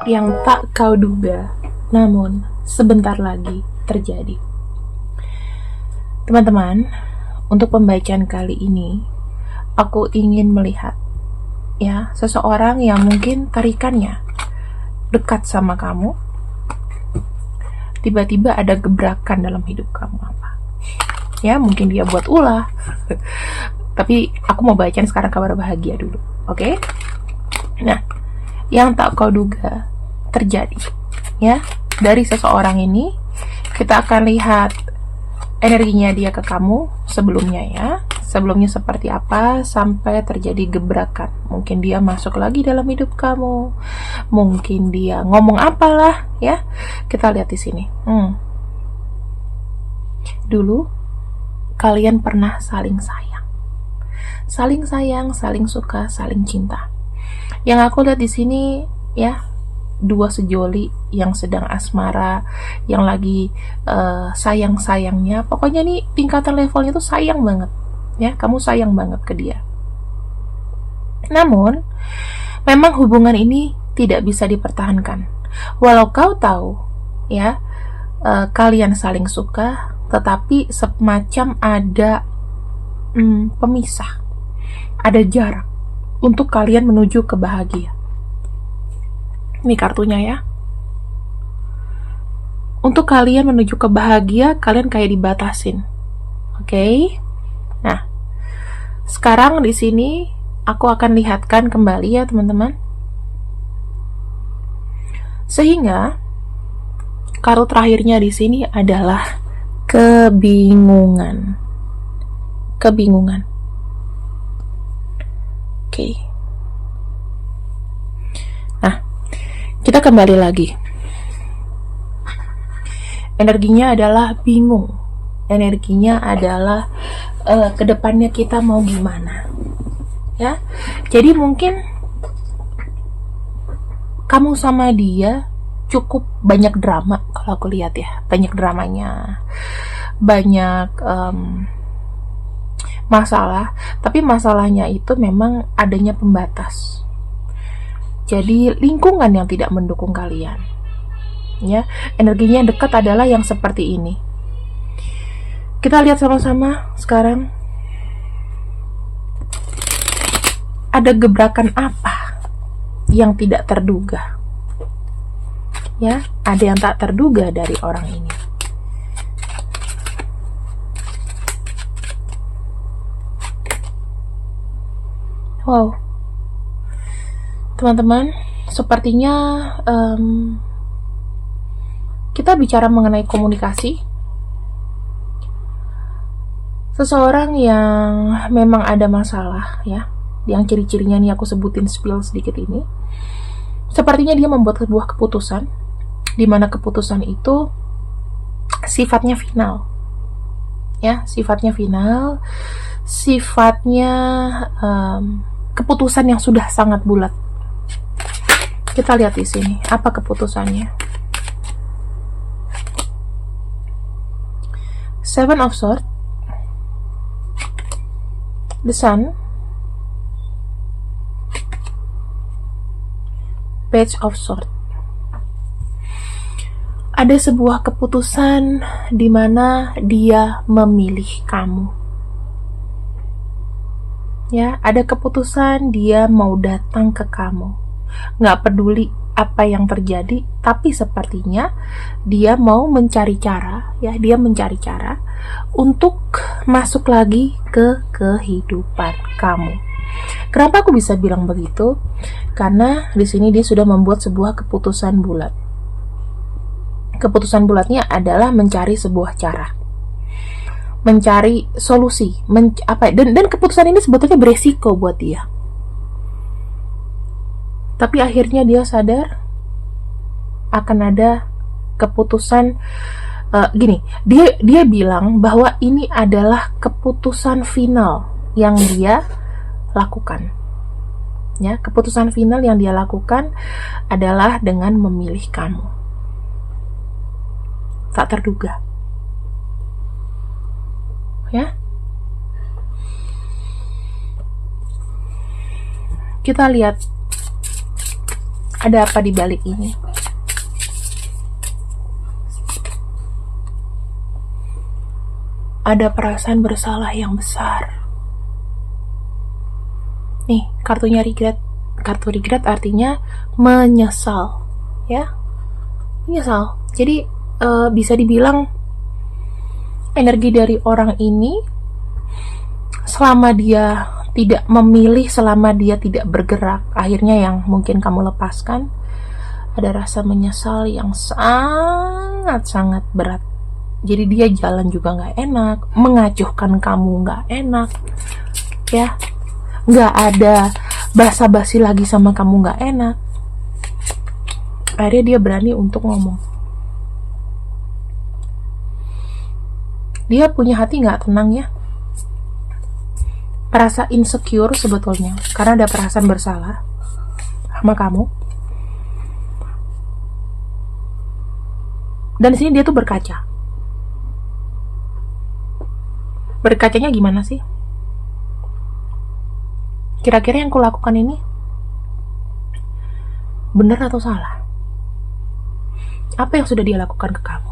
yang tak kau duga, namun sebentar lagi terjadi. Teman-teman, untuk pembacaan kali ini, aku ingin melihat seseorang yang mungkin tarikannya dekat sama kamu. Tiba-tiba ada gebrakan dalam hidup kamu apa? Ya, mungkin dia buat ulah. Tapi aku mau bacain sekarang kabar bahagia dulu, oke? Nah, yang tak kau duga terjadi, ya. Dari seseorang ini kita akan lihat energinya dia ke kamu sebelumnya, ya. Sebelumnya seperti apa sampai terjadi gebrakan. Mungkin dia masuk lagi dalam hidup kamu. Mungkin dia ngomong apalah, ya. Kita lihat di sini. Dulu kalian pernah saling sayang. Saling sayang, saling suka, saling cinta. Yang aku lihat di sini, ya, dua sejoli yang sedang asmara, yang lagi sayang-sayangnya. Pokoknya nih tingkatan levelnya tuh sayang banget, ya. Kamu sayang banget ke dia. Namun, memang hubungan ini tidak bisa dipertahankan. Walau kau tahu, ya, kalian saling suka, tetapi semacam ada pemisah, ada jarak untuk kalian menuju ke bahagia. Ini kartunya, ya. Untuk kalian menuju ke bahagia, kalian kayak dibatasin. Oke? Nah, sekarang di sini aku akan lihatkan kembali, ya, teman-teman. Sehingga kartu terakhirnya di sini adalah kebingungan. Kebingungan. Oke. Nah, kita kembali lagi. Energinya adalah bingung. Energinya adalah kedepannya kita mau gimana, ya. Jadi mungkin kamu sama dia cukup banyak drama, kalau aku lihat, ya. Banyak dramanya, banyak masalah. Tapi masalahnya itu memang adanya pembatas. Jadi lingkungan yang tidak mendukung kalian, ya. Energinya dekat adalah yang seperti ini. Kita lihat sama-sama sekarang. Ada gebrakan apa yang tidak terduga, ya. Ada yang tak terduga dari orang ini. Wow, teman-teman, sepertinya kita bicara mengenai komunikasi. Seseorang yang memang ada masalah, ya. Yang ciri-cirinya nih aku sebutin, spill sedikit ini. Sepertinya dia membuat sebuah keputusan, di mana keputusan itu sifatnya final, ya. Sifatnya final, sifatnya keputusan yang sudah sangat bulat. Kita lihat di sini apa keputusannya. Seven of Swords, the Sun, Page of Swords. Ada sebuah keputusan di mana dia memilih kamu, ya. Ada keputusan dia mau datang ke kamu, nggak peduli apa yang terjadi, tapi sepertinya dia mau mencari cara, ya. Dia mencari cara untuk masuk lagi ke kehidupan kamu. Kenapa aku bisa bilang begitu? Karena di sini dia sudah membuat sebuah keputusan bulat. Keputusan bulatnya adalah mencari sebuah cara, mencari solusi, dan keputusan ini sebetulnya beresiko buat dia. Tapi akhirnya dia sadar akan ada keputusan gini. Dia bilang bahwa ini adalah keputusan final yang dia lakukan, ya. Keputusan final yang dia lakukan adalah dengan memilih kamu. Tak terduga, ya. Kita lihat Ada apa di balik ini? Ada perasaan bersalah yang besar. Nih, kartunya regret. Kartu regret artinya menyesal, ya. Menyesal. Jadi bisa dibilang energi dari orang ini, selama dia tidak memilih, selama dia tidak bergerak, akhirnya yang mungkin kamu lepaskan, ada rasa menyesal yang sangat-sangat berat. Jadi dia jalan juga gak enak, mengacuhkan kamu gak enak, ya, gak ada basa-basi lagi sama kamu gak enak. Akhirnya dia berani untuk ngomong. Dia punya hati gak tenang, ya. Merasa insecure sebetulnya, karena ada perasaan bersalah sama kamu. Dan di sini dia tuh berkaca. Berkacanya gimana sih? Kira-kira yang kulakukan ini benar atau salah? Apa yang sudah dia lakukan ke kamu?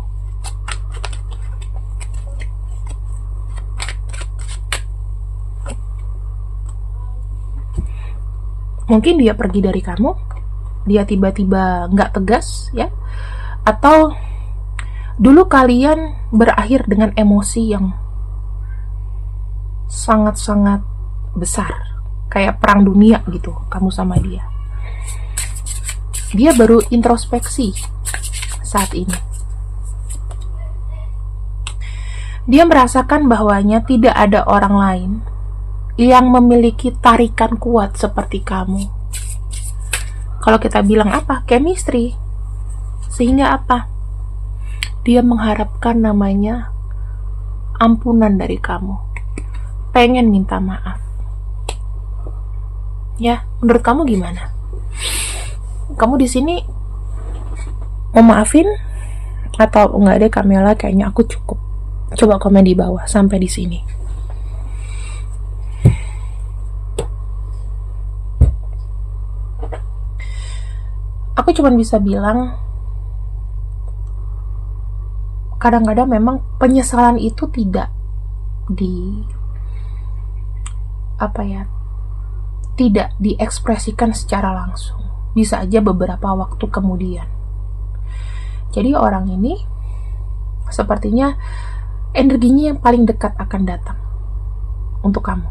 Mungkin dia pergi dari kamu, dia tiba-tiba nggak tegas, ya, atau dulu kalian berakhir dengan emosi yang sangat-sangat besar, kayak perang dunia gitu, kamu sama dia. Dia baru introspeksi saat ini. Dia merasakan bahwanya tidak ada orang lain yang memiliki tarikan kuat seperti kamu. Kalau kita bilang apa? Chemistry. Sehingga apa? Dia mengharapkan namanya ampunan dari kamu. Pengen minta maaf. Ya, menurut kamu gimana? Kamu di sini mau maafin atau enggak deh Kamela, kayaknya aku cukup. Coba komen di bawah sampai di sini. Aku cuma bisa bilang, kadang-kadang memang penyesalan itu tidak tidak diekspresikan secara langsung. Bisa aja beberapa waktu kemudian. Jadi orang ini sepertinya energinya yang paling dekat akan datang untuk kamu.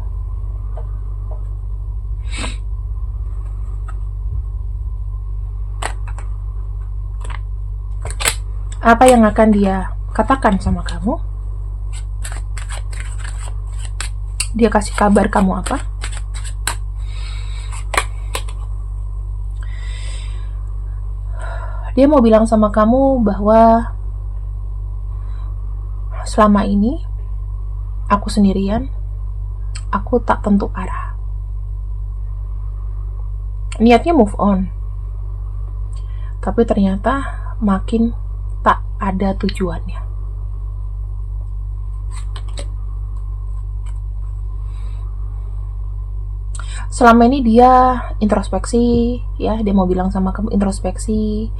Apa yang akan dia katakan sama kamu? Dia kasih kabar kamu apa? Dia mau bilang sama kamu bahwa selama ini aku sendirian, aku tak tentu arah. Niatnya move on, tapi ternyata makin tak ada tujuannya. Selama ini dia introspeksi, ya, dia mau bilang sama kamu introspeksi.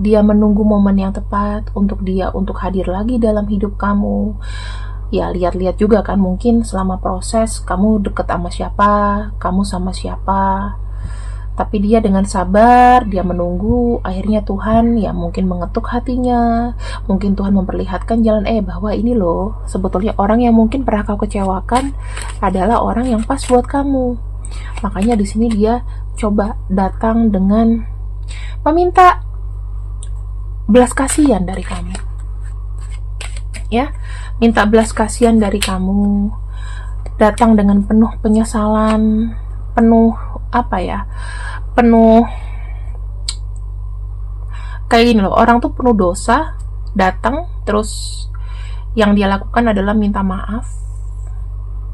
Dia menunggu momen yang tepat untuk dia untuk hadir lagi dalam hidup kamu. Ya, lihat-lihat juga kan, mungkin selama proses kamu deket sama siapa, kamu sama siapa. Tapi dia dengan sabar, dia menunggu, akhirnya Tuhan ya mungkin mengetuk hatinya, mungkin Tuhan memperlihatkan jalan, bahwa ini loh, sebetulnya orang yang mungkin pernah kau kecewakan adalah orang yang pas buat kamu. Makanya di sini dia coba datang dengan meminta belas kasihan dari kamu. Ya, minta belas kasihan dari kamu, datang dengan penuh penyesalan, penuh penuh kayak gini loh, orang tuh penuh dosa, datang terus yang dia lakukan adalah minta maaf,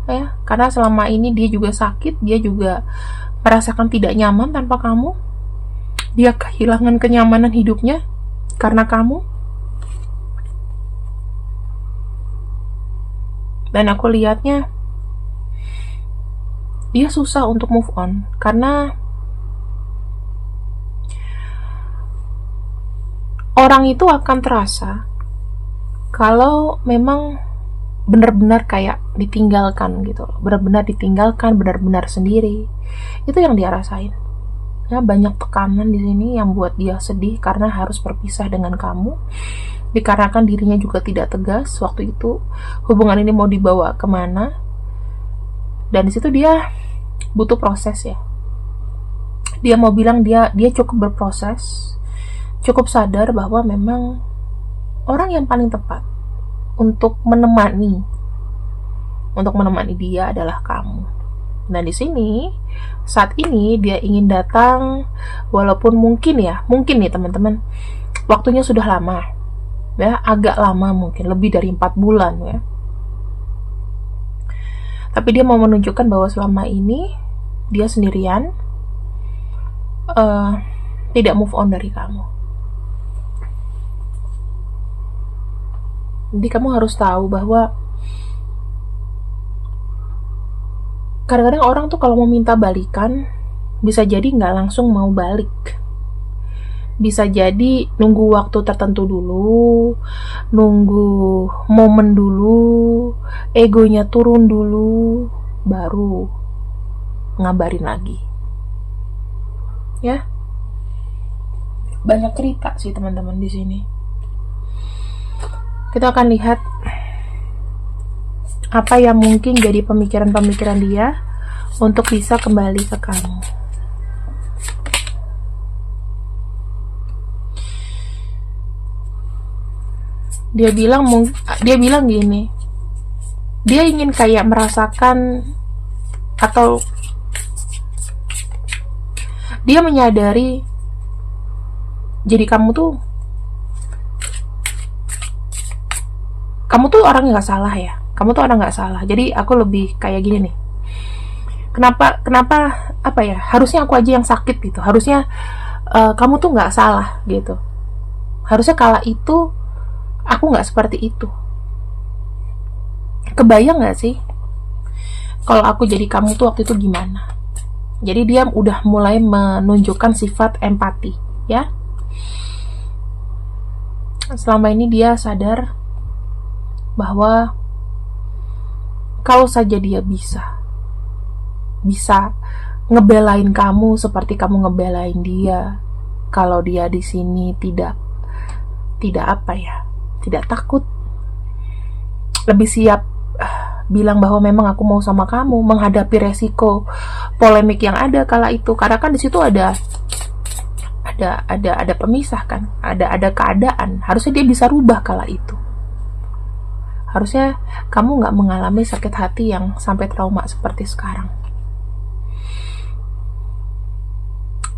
ya, karena selama ini dia juga sakit, dia juga merasakan tidak nyaman tanpa kamu, dia kehilangan kenyamanan hidupnya karena kamu. Dan aku lihatnya dia susah untuk move on karena orang itu akan terasa kalau memang benar-benar kayak ditinggalkan gitu loh, benar-benar ditinggalkan, benar-benar sendiri. Itu yang dia rasain. Ya, banyak tekanan di sini yang buat dia sedih karena harus berpisah dengan kamu. Dikarenakan dirinya juga tidak tegas waktu itu hubungan ini mau dibawa kemana. Dan disitu dia butuh proses ya. Dia mau bilang dia cukup berproses, cukup sadar bahwa memang orang yang paling tepat untuk menemani dia adalah kamu. Nah, di sini saat ini dia ingin datang, walaupun mungkin nih teman-teman, waktunya sudah lama ya, agak lama, mungkin lebih dari 4 bulan ya. Tapi dia mau menunjukkan bahwa selama ini dia sendirian, tidak move on dari kamu. Jadi kamu harus tahu bahwa kadang-kadang orang tuh kalau mau minta balikan, bisa jadi nggak langsung mau balik. Bisa jadi nunggu waktu tertentu dulu, nunggu momen dulu, egonya turun dulu, baru ngabarin lagi. Ya, banyak cerita sih teman-teman di sini. Kita akan lihat apa yang mungkin jadi pemikiran-pemikiran dia untuk bisa kembali ke kamu. Dia bilang gini, dia ingin kayak merasakan, atau dia menyadari jadi kamu tuh orang yang gak salah ya. Kamu tuh orang gak salah. Jadi aku lebih kayak gini nih. Kenapa apa ya? Harusnya aku aja yang sakit gitu. Harusnya kamu tuh gak salah gitu. Harusnya kala itu aku gak seperti itu. Kebayang gak sih kalau aku jadi kamu tuh waktu itu gimana? Jadi dia udah mulai menunjukkan sifat empati ya. Selama ini dia sadar bahwa kalau saja dia bisa ngebelain kamu seperti kamu ngebelain dia, kalau dia di sini tidak takut, lebih siap bilang bahwa memang aku mau sama kamu, menghadapi resiko polemik yang ada kala itu, karena kan di situ ada pemisah kan, ada keadaan, harusnya dia bisa rubah kala itu. Harusnya kamu gak mengalami sakit hati yang sampai trauma seperti sekarang.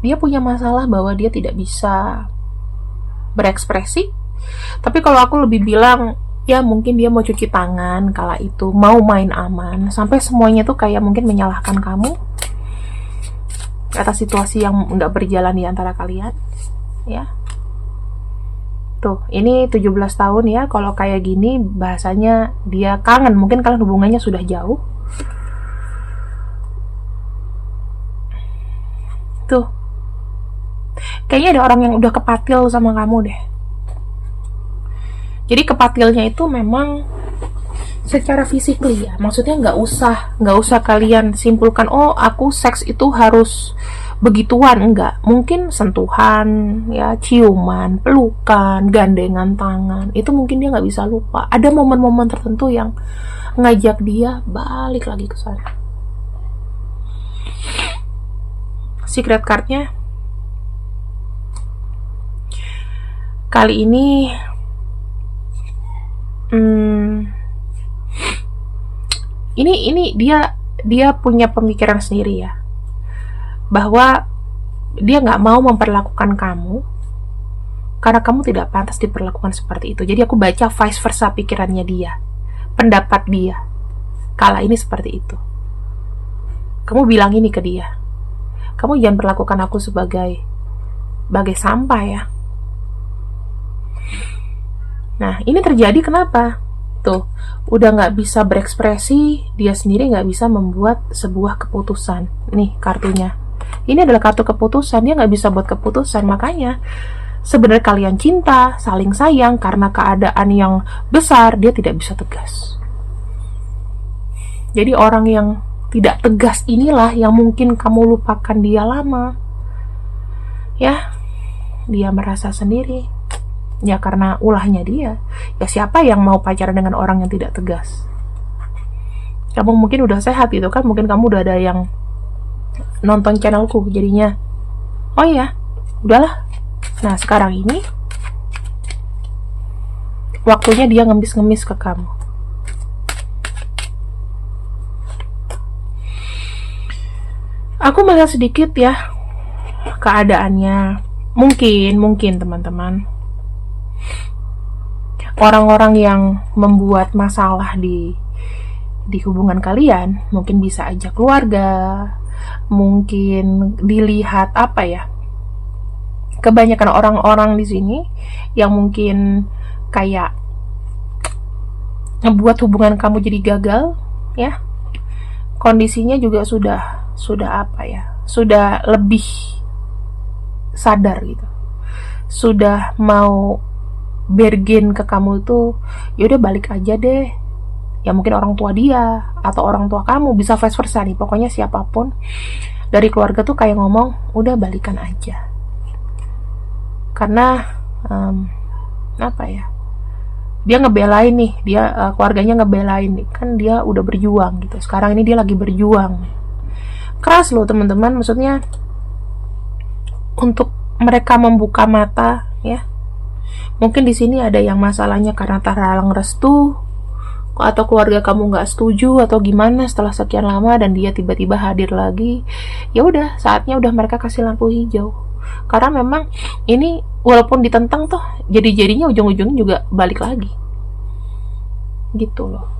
Dia punya masalah bahwa dia tidak bisa berekspresi. Tapi kalau aku lebih bilang, ya mungkin dia mau cuci tangan kala itu, mau main aman, sampai semuanya tuh kayak mungkin menyalahkan kamu atas situasi yang gak berjalan di antara kalian. Ya. Tuh, ini 17 tahun ya, kalau kayak gini bahasanya dia kangen, mungkin kalian hubungannya sudah jauh. Tuh, kayaknya ada orang yang udah kepatil sama kamu deh. Jadi kepatilnya itu memang secara fisik ya, maksudnya nggak usah kalian simpulkan, oh aku seks itu harus begituan, enggak. Mungkin sentuhan ya, ciuman, pelukan, gandengan tangan, itu mungkin dia nggak bisa lupa. Ada momen-momen tertentu yang ngajak dia balik lagi ke sana. Secret cardnya kali ini ini dia punya pemikiran sendiri ya, bahwa dia nggak mau memperlakukan kamu karena kamu tidak pantas diperlakukan seperti itu. Jadi aku baca vice versa pikirannya dia, pendapat dia kala ini seperti itu. Kamu bilang ini ke dia, kamu jangan perlakukan aku sebagai sampah ya. Nah, ini terjadi kenapa? Tuh, udah nggak bisa berekspresi, dia sendiri nggak bisa membuat sebuah keputusan. Nih kartunya, ini adalah kartu keputusan, dia nggak bisa buat keputusan. Makanya sebenarnya kalian cinta, saling sayang, karena keadaan yang besar dia tidak bisa tegas. Jadi orang yang tidak tegas inilah yang mungkin kamu lupakan dia lama. Ya, dia merasa sendiri. Ya karena ulahnya dia. Ya siapa yang mau pacaran dengan orang yang tidak tegas? Kamu mungkin udah sehat gitu kan, mungkin kamu udah ada yang nonton channelku, jadinya oh iya, udahlah. Nah sekarang ini waktunya dia ngemis-ngemis ke kamu. Aku melihat sedikit ya keadaannya. Mungkin teman-teman, orang-orang yang membuat masalah di hubungan kalian mungkin bisa aja keluarga, mungkin dilihat apa ya, kebanyakan orang-orang di sini yang mungkin kayak ngebuat hubungan kamu jadi gagal ya. Kondisinya juga sudah apa ya, sudah lebih sadar gitu, sudah mau bergen ke kamu tuh, yaudah balik aja deh. Ya mungkin orang tua dia atau orang tua kamu, bisa vice versa nih, pokoknya siapapun dari keluarga tuh kayak ngomong udah balikan aja, karena apa ya, dia ngebelain nih, dia keluarganya ngebelain nih, kan dia udah berjuang gitu, sekarang ini dia lagi berjuang keras loh teman-teman, maksudnya untuk mereka membuka mata ya. Mungkin di sini ada yang masalahnya karena terhalang restu, atau keluarga kamu nggak setuju atau gimana setelah sekian lama dan dia tiba-tiba hadir lagi. Ya udah, saatnya udah mereka kasih lampu hijau, karena memang ini walaupun ditentang tuh jadinya ujung-ujungnya juga balik lagi gitu loh.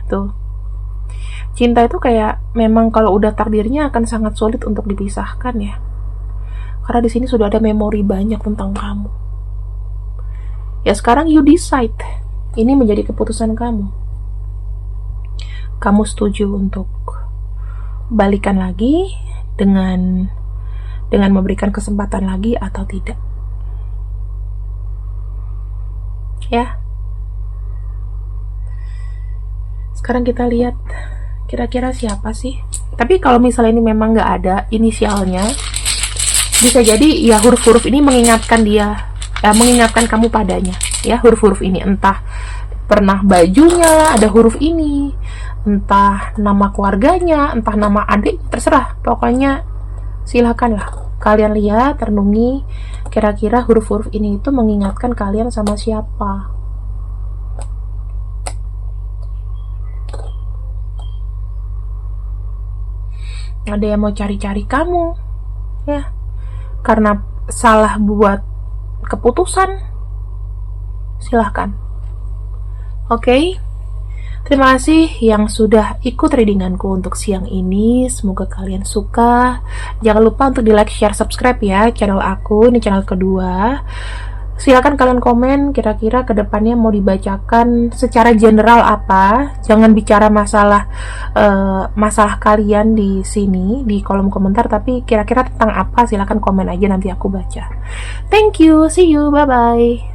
Tuh, cinta itu kayak memang kalau udah takdirnya akan sangat sulit untuk dipisahkan ya, karena di sini sudah ada memori banyak tentang kamu. Ya sekarang you decide, ini menjadi keputusan kamu. Kamu setuju untuk balikan lagi dengan memberikan kesempatan lagi atau tidak? Ya. Sekarang kita lihat kira-kira siapa sih. Tapi kalau misalnya ini memang nggak ada inisialnya, bisa jadi ya huruf-huruf ini mengingatkan dia, mengingatkan kamu padanya ya. Huruf-huruf ini entah pernah bajunya ada huruf ini, entah nama keluarganya, entah nama adik, terserah, pokoknya silakanlah kalian lihat, renungi kira-kira huruf-huruf ini itu mengingatkan kalian sama siapa. Ada yang mau cari-cari kamu ya, karena salah buat keputusan. Silahkan. Oke. Terima kasih yang sudah ikut readinganku untuk siang ini. Semoga kalian suka. Jangan lupa untuk di like, share, subscribe ya channel aku. Ini channel kedua. Silakan kalian komen kira-kira kedepannya mau dibacakan secara general apa. Jangan bicara masalah kalian di sini di kolom komentar, tapi kira-kira tentang apa silakan komen aja, nanti aku baca. Thank you, see you, bye bye.